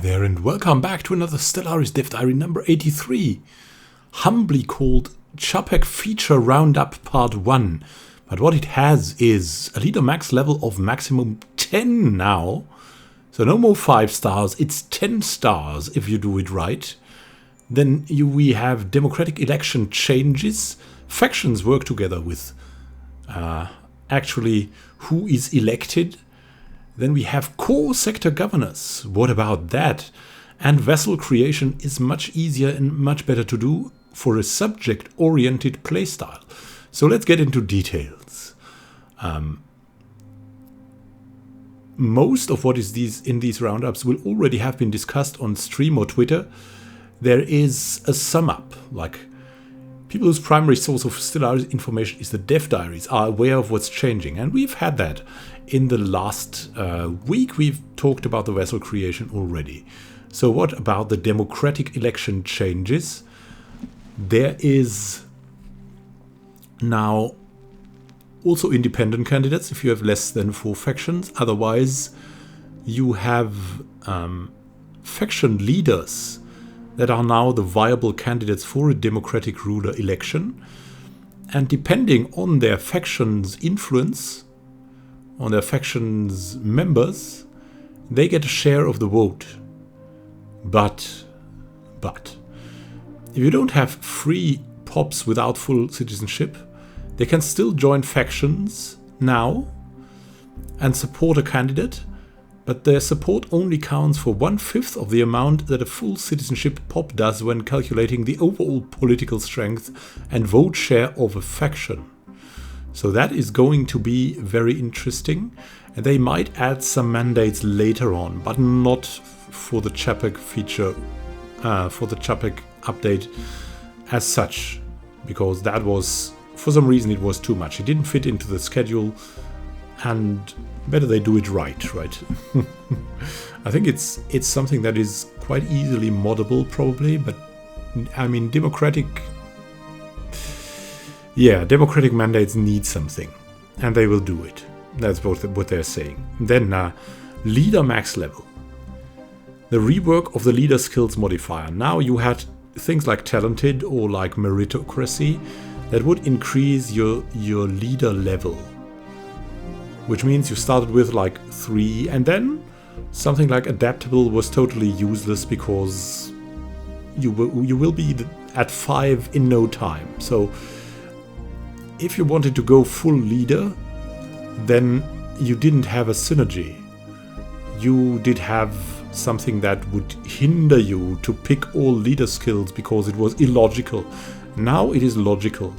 there, and welcome back to another Stellaris Dev Diary number 83, humbly called Capek Feature Roundup Part 1. But what it has is a leader max level of maximum 10 now. So no more 5 stars, it's 10 stars if you do it right. Then we have democratic election changes. Factions work together with actually who is elected. Then we have core sector governors. What about that? And vessel creation is much easier and much better to do for a subject-oriented playstyle. So let's get into details. Most of what is in these roundups will already have been discussed on stream or Twitter. There is a sum up, like people whose primary source of Stellaris information is the dev diaries are aware of what's changing, and we've had that. In the last week, we've talked about the vessel creation already. So what about the democratic election changes? There is now also independent candidates if you have less than 4 factions. Otherwise, you have faction leaders that are now the viable candidates for a democratic ruler election. And depending on their faction's influence, on their faction's members, they get a share of the vote. But, if you don't have free pops without full citizenship, they can still join factions now and support a candidate, but their support only counts for 1/5 of the amount that a full citizenship pop does when calculating the overall political strength and vote share of a faction. So that is going to be very interesting, and they might add some mandates later on, but not for the Capek feature, for the Capek update as such, because that was, for some reason, it was too much. It didn't fit into the schedule, and better they do it right? I think it's something that is quite easily moddable, probably, but I mean, democratic mandates need something, and they will do it. That's what they're saying. Then leader max level. The rework of the leader skills modifier. Now you had things like talented or like meritocracy that would increase your leader level, which means you started with like 3, and then something like adaptable was totally useless because you will be at 5 in no time. So if you wanted to go full leader, then you didn't have a synergy. You did have something that would hinder you to pick all leader skills because it was illogical. Now it is logical.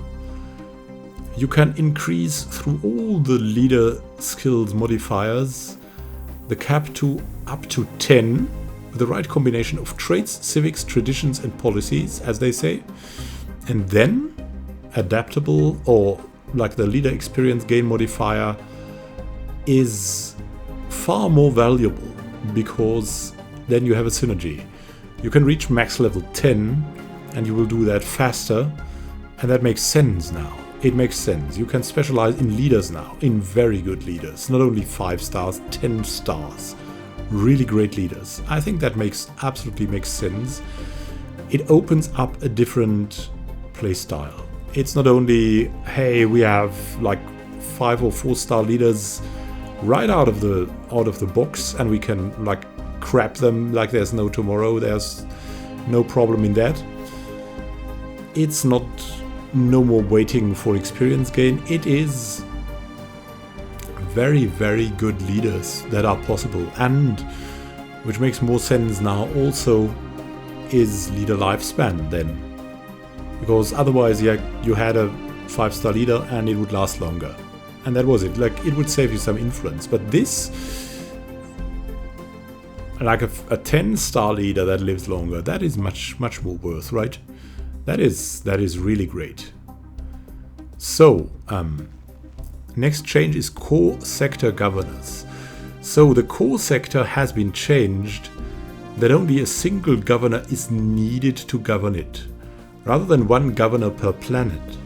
You can increase through all the leader skills modifiers the cap to up to 10 with the right combination of traits, civics, traditions and policies, as they say. And then adaptable, or like the leader experience gain modifier, is far more valuable because then you have a synergy. You can reach max level 10 and you will do that faster, and that makes sense now. It makes sense. You can specialize in leaders now, in very good leaders, not only 5 stars, 10 stars. Really great leaders. I think that absolutely makes sense. It opens up a different playstyle. It's not only, hey, we have like 5 or 4 star leaders right out of the box, and we can like crap them like there's no tomorrow. There's no problem in that. It's not no more waiting for experience gain. It is very, very good leaders that are possible, and which makes more sense now also is leader lifespan then. Because otherwise, you had a 5-star leader and it would last longer. And that was it. Like, it would save you some influence. But this, like a 10-star leader that lives longer, that is much, much more worth, right? That is really great. So, next change is core sector governors. So the core sector has been changed that only a single governor is needed to govern it, rather than 1 governor per planet.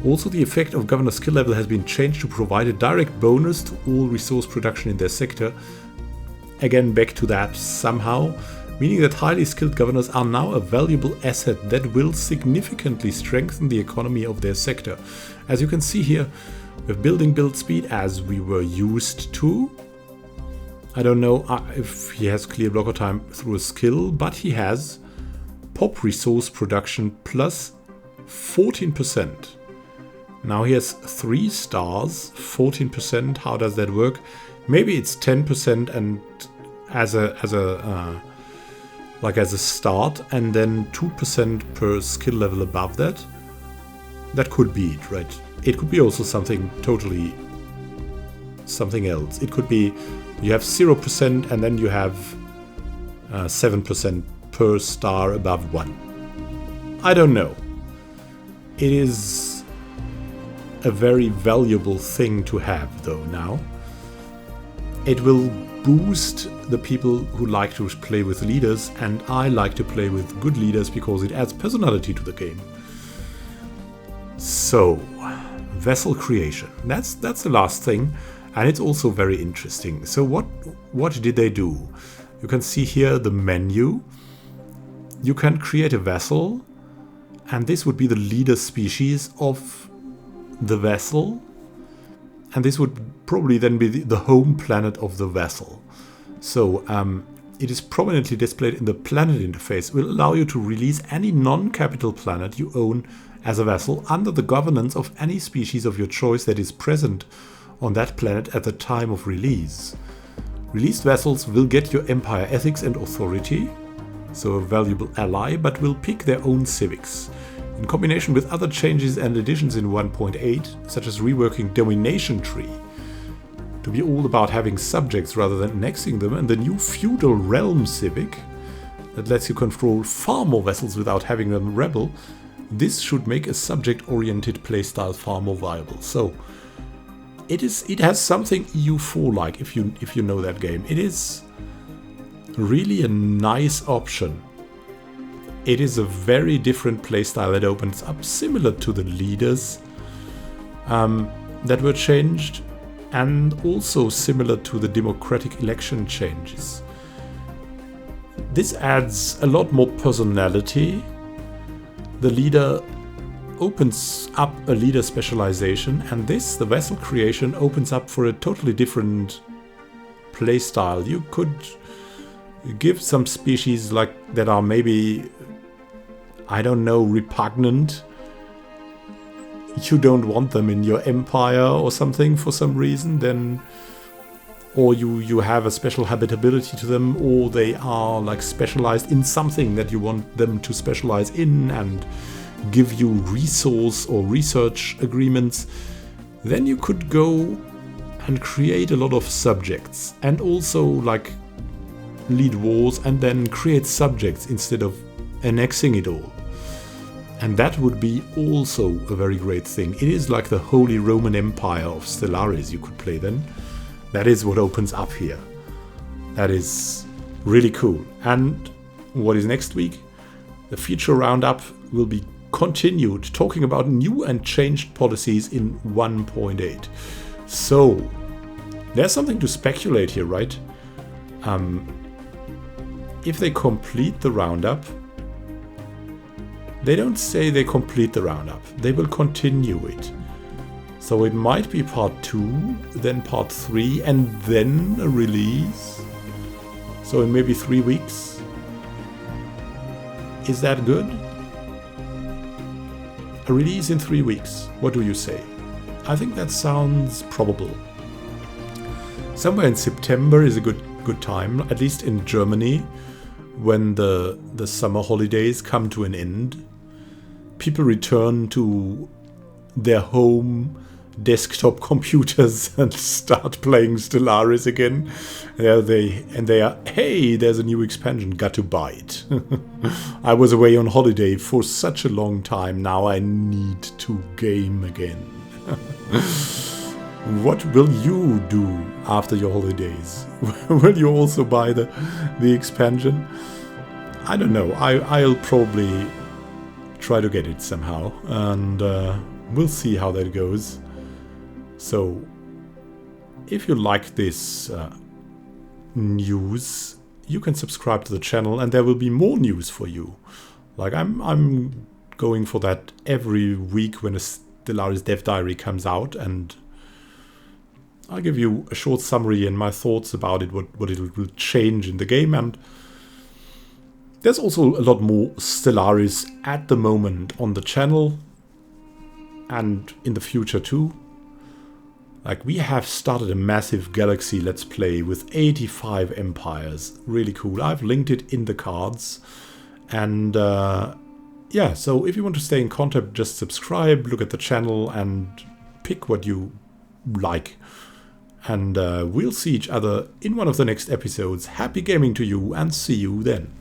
Also, the effect of governor skill level has been changed to provide a direct bonus to all resource production in their sector, again back to that somehow, meaning that highly skilled governors are now a valuable asset that will significantly strengthen the economy of their sector. As you can see here, with building build speed as we were used to. I don't know if he has clear blocker time through a skill, but he has pop resource production plus 14%. Now he has 3 stars, 14%. How does that work? Maybe it's 10% and as a start, and then 2% per skill level above that. That could be it, right? It could be also something totally something else. It could be you have 0% and then you have 7% per star above 1. I don't know. It is a very valuable thing to have though now. It will boost the people who like to play with leaders, and I like to play with good leaders because it adds personality to the game. So, vessel creation. That's the last thing, and it's also very interesting. So what did they do? You can see here the menu. You can create a vessel, and this would be the leader species of the vessel. And this would probably then be the home planet of the vessel. So it is prominently displayed in the planet interface. It will allow you to release any non-capital planet you own as a vessel under the governance of any species of your choice that is present on that planet at the time of release. Released vessels will get your Empire ethics and authority, so a valuable ally, but will pick their own civics. In combination with other changes and additions in 1.8, such as reworking domination tree to be all about having subjects rather than annexing them, and the new feudal realm civic that lets you control far more vessels without having them rebel, this should make a subject-oriented playstyle far more viable. So it has something EU4-like, if you know that game. It is really a nice option. It is a very different playstyle that opens up, similar to the leaders that were changed, and also similar to the democratic election changes. This adds a lot more personality. The leader opens up a leader specialization, and the vessel creation, opens up for a totally different playstyle. You could give some species like that are maybe, I don't know, repugnant. You don't want them in your empire or something for some reason, then, or you have a special habitability to them, or they are like specialized in something that you want them to specialize in and give you resource or research agreements, then you could go and create a lot of subjects and also like lead wars and then create subjects instead of annexing it all. And that would be also a very great thing. It is like the Holy Roman Empire of Stellaris you could play then. That is what opens up here. That is really cool. And what is next week? The future roundup will be continued, talking about new and changed policies in 1.8. So, there's something to speculate here, right? If they complete the roundup, they don't say they complete the roundup. They will continue it. So it might be part 2, then part 3, and then a release. So in maybe 3 weeks. Is that good? A release in 3 weeks. What do you say? I think that sounds probable. Somewhere in September is a good time, at least in Germany, when the summer holidays come to an end. People return to their home desktop computers and start playing Stellaris again. They are, hey, there's a new expansion, got to buy it. I was away on holiday for such a long time, now I need to game again. What will you do after your holidays? Will you also buy the expansion? I don't know, I'll probably try to get it somehow, and we'll see how that goes. So, if you like this news, you can subscribe to the channel and there will be more news for you. Like I'm going for that every week when a Stellaris Dev Diary comes out, and I'll give you a short summary and my thoughts about it, what it will change in the game. And there's also a lot more Stellaris at the moment on the channel and in the future too. Like, we have started a massive galaxy let's play with 85 empires. Really cool. I've linked it in the cards. And yeah, so if you want to stay in contact, just subscribe, look at the channel and pick what you like. And we'll see each other in one of the next episodes. Happy gaming to you and see you then.